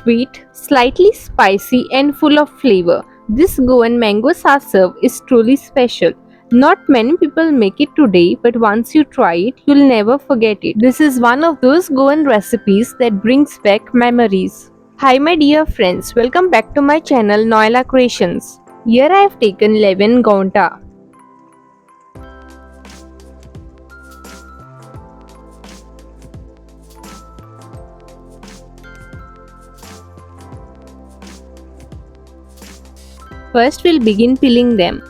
Sweet, slightly spicy and full of flavor. This Goan mango sasav is truly special. Not many people make it today, but once you try it, you'll never forget it. This is one of those Goan recipes that brings back memories. Hi my dear friends, welcome back to my channel Noila Creations. Here I have taken 11 gaunta. First we'll begin peeling them.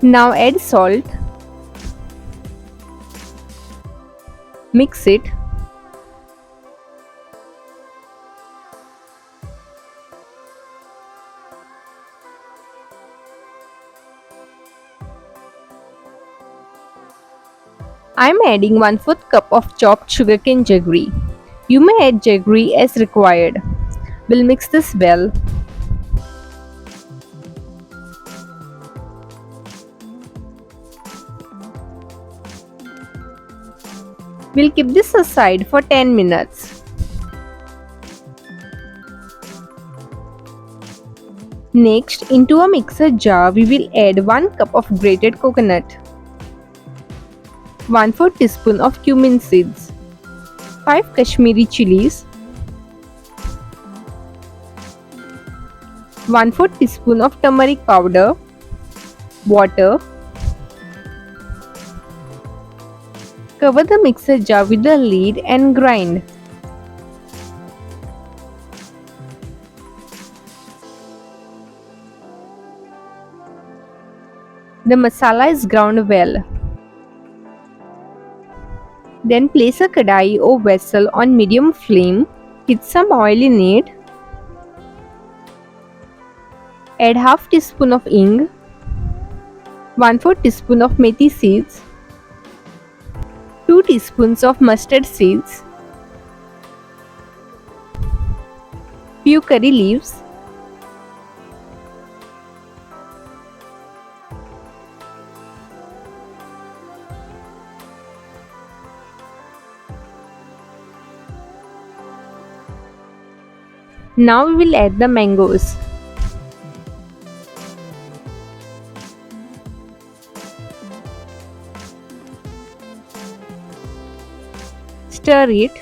Now add salt, mix it, I am adding 1/4 cup of chopped sugarcane jaggery. You may add jaggery as required. We'll mix this well. We'll keep this aside for 10 minutes. Next, into a mixer jar, we will add 1 cup of grated coconut, 1/4 teaspoon of cumin seeds, 5 Kashmiri chilies, 1/4 teaspoon of turmeric powder, water. Cover the mixer jar with the lid and grind. The masala is ground well. Then place a kadai or vessel on medium flame. Heat some oil in it. Add half teaspoon of hing, 1/4 teaspoon of methi seeds, 2 teaspoons of mustard seeds, few curry leaves, now we will add the mangoes. Stir it.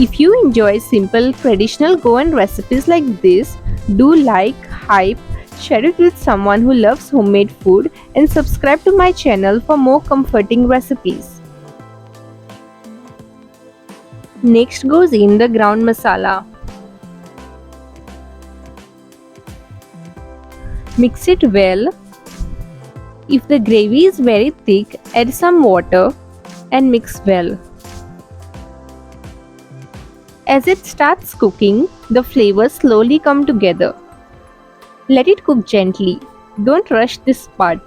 If you enjoy simple traditional Goan recipes like this, do like, hype, share it with someone who loves homemade food and subscribe to my channel for more comforting recipes. Next goes in the ground masala. Mix it well. If the gravy is very thick, add some water and mix well. As it starts cooking, the flavors slowly come together. Let it cook gently. Don't rush this part.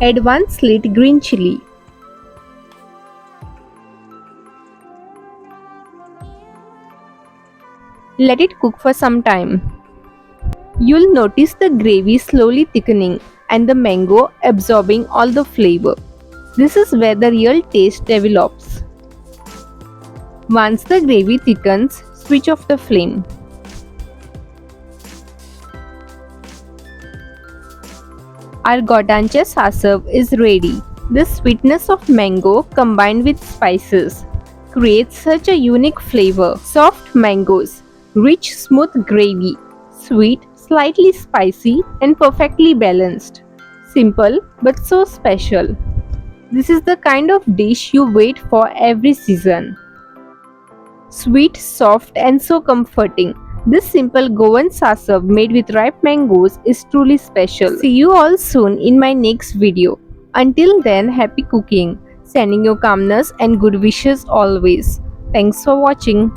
Add 1 slit green chili. Let it cook for some time. You'll notice the gravy slowly thickening and the mango absorbing all the flavor. This is where the real taste develops. Once the gravy thickens, switch off the flame. Our Ghotanche Sasav is ready. The sweetness of mango combined with spices creates such a unique flavor. Soft mangoes, rich smooth gravy, sweet, slightly spicy and perfectly balanced. Simple but so special. This is the kind of dish you wait for every season. Sweet, soft and so comforting. This simple Goan sasav made with ripe mangoes is truly special. See you all soon in my next video. Until then, happy cooking. Sending you calmness and good wishes always. Thanks for watching.